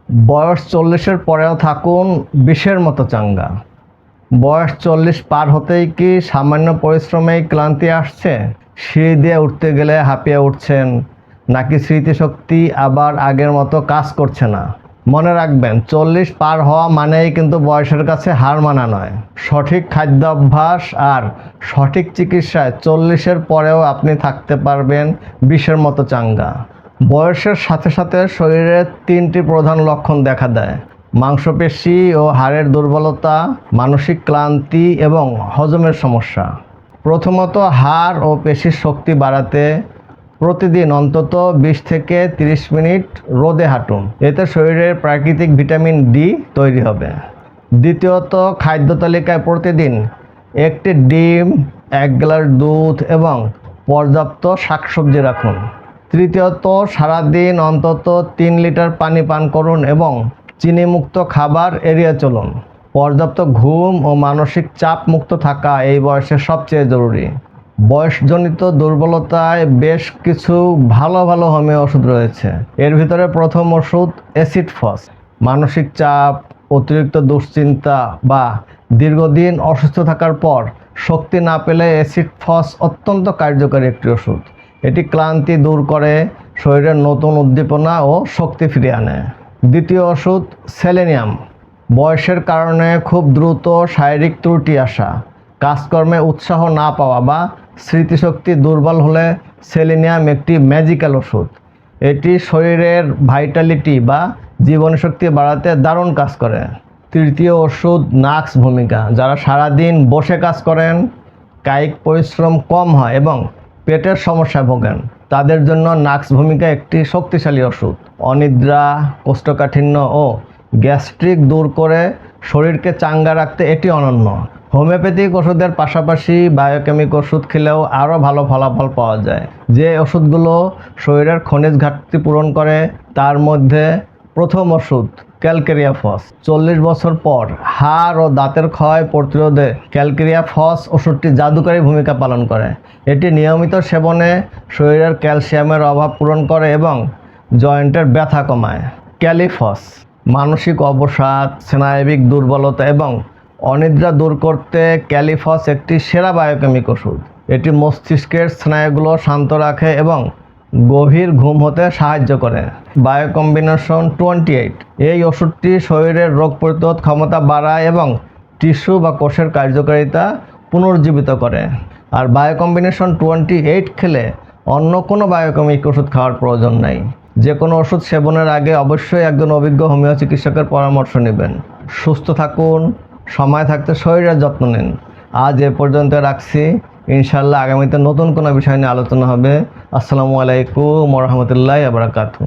বয়স 40-এর পরেও থাকুন বিষের মতো চাঙ্গা। বয়স 40 পার হতেই কি সামান্য পরিশ্রমেই ক্লান্তি আসছে? সিঁড়ি দিয়ে উঠতে গেলে হাঁপিয়ে উঠছেন, নাকি স্মৃতিশক্তি আবার আগের মতো কাজ করছে না? মনে রাখবেন, 40 পার হওয়া মানেই কিন্তু বয়সের কাছে হার মানা নয়। সঠিক খাদ্যাভ্যাস আর সঠিক চিকিৎসায় 40-এর পরেও আপনি থাকতে পারবেন বিষের মতো চাঙ্গা। বয়সের সাথে সাথে শরীরে 3টি প্রধান লক্ষণ দেখা দেয়: মাংসপেশি ও হাড়ের দুর্বলতা, মানসিক ক্লান্তি এবং হজমের সমস্যা। প্রথমত, হাড় ও পেশির শক্তি বাড়াতে প্রতিদিন অন্তত 20 থেকে 30 মিনিট রোদে হাঁটুন। এতে শরীরের প্রাকৃতিক ভিটামিন ডি তৈরি হবে। দ্বিতীয়ত, খাদ্য তালিকায় প্রতিদিন একটি ডিম, 1 গ্লাস দুধ এবং পর্যাপ্ত শাকসবজি রাখুন। তৃতীয়ত, সারাদিন অন্তত 3 লিটার পানি পান করুন এবং চিনিমুক্ত খাবার এড়িয়ে চলুন। পর্যাপ্ত ঘুম ও মানসিক চাপ মুক্ত থাকা এই বয়সে সবচেয়ে জরুরি। বয়সজনিত দুর্বলতায় বেশ কিছু ভালো হোমিও ওষুধ রয়েছে। এর ভিতরে প্রথম ওষুধ অ্যাসিড ফস। মানসিক চাপ, অতিরিক্ত দুশ্চিন্তা বা দীর্ঘদিন অসুস্থ থাকার পর শক্তি না পেলে অ্যাসিড ফস অত্যন্ত কার্যকরী একটি ওষুধ। এটি ক্লান্তি দূর করে, শরীরের নতুন উদ্দীপনা ও শক্তি ফিরিয়ে আনে। দ্বিতীয় ওষুধ সেলেনিয়াম। বয়সের কারণে খুব দ্রুত শারীরিক ত্রুটি আসা, কাজকর্মে উৎসাহ না পাওয়া বা স্মৃতিশক্তি দুর্বল হলে সেলেনিয়াম একটি ম্যাজিক্যাল ওষুধ। এটি শরীরের ভাইটালিটি বা জীবনীশক্তি বাড়াতে দারুণ কাজ করে। তৃতীয় ওষুধ নাক্স ভূমিকা। যারা সারাদিন বসে কাজ করেন, কায়িক পরিশ্রম কম হয় এবং পেটের সমস্যায় ভোগেন, তাদের জন্য নাক্স ভূমিকা একটি শক্তিশালী ওষুধ। অনিদ্রা, কোষ্ঠকাঠিন্য ও গ্যাস্ট্রিক দূর করে শরীরকে চাঙ্গা রাখতে এটি অনন্য। হোমিওপ্যাথিক ওষুধের পাশাপাশি বায়োকেমিক ওষুধ খেলেও আরও ভালো ফলাফল পাওয়া যায়। যে ওষুধগুলো শরীরের খনিজ ঘাটতি পূরণ করে, তার মধ্যে প্রথম ওষুধ ক্যালকেরিয়া ফস। 40 বছর পর হাড় ও দাঁতের ক্ষয় প্রতিরোধে ক্যালকেরিয়া ফস ওষুধটি জাদুকরী ভূমিকা পালন করে। এটি নিয়মিত সেবনে শরীরের ক্যালসিয়ামের অভাব পূরণ করে এবং জয়েন্টের ব্যথা কমায়। ক্যালিফস মানসিক অবসাদ, স্নায়বিক দুর্বলতা এবং অনিদ্রা দূর করতে ক্যালিফস একটি সেরা বায়োকেমিক ওষুধ। এটি মস্তিষ্কের স্নায়ুগুলো শান্ত রাখে এবং গভীর ঘুম হতে সাহায্য করে। বায়োকম্বিনেশন 28 এই ওষুধটি শরীরের রোগ প্রতিরোধ ক্ষমতা বাড়ায় এবং টিস্যু বা কোষের কার্যকারিতা পুনর্জীবিত করে। আর বায়োকম্বিনেশন 28 খেলে অন্য কোনো বায়োকেমিক ওষুধ খাওয়ার প্রয়োজন নেই। যে কোনো ওষুধ সেবনের আগে অবশ্যই একজন অভিজ্ঞ হোমিও চিকিৎসকের পরামর্শ নেবেন। সুস্থ থাকুন, সময় থাকতে শরীরের যত্ন নিন। আজ এ পর্যন্ত রাখছি। ইনশাআল্লাহ আগামীতে নতুন কোনো বিষয় নিয়ে আলোচনা হবে। আসসালামু আলাইকুম ওয়া রাহমাতুল্লাহি ওয়া বারাকাতুহু।